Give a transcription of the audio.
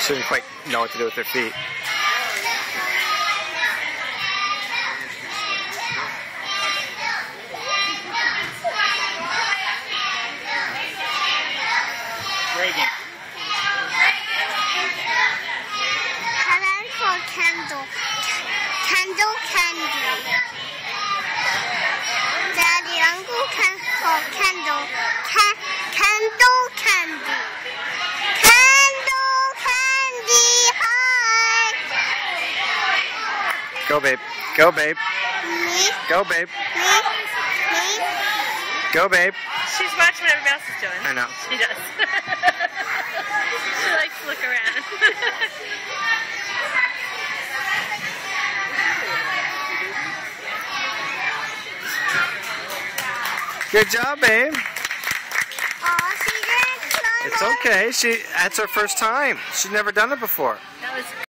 She didn't quite know what to do with her feet. Reagan. Colorful candle. Candle candy. Daddy, Uncle for candle. Candle candy. Candle candy. Hi. Go, babe. Go, babe. Me. Go, babe. Me. Go, babe. She's watching what everybody else is doing. I know. She does. She likes to look around. Good job, babe. Oh, she didn't climb It's okay. That's her first time. She's never done it before. That was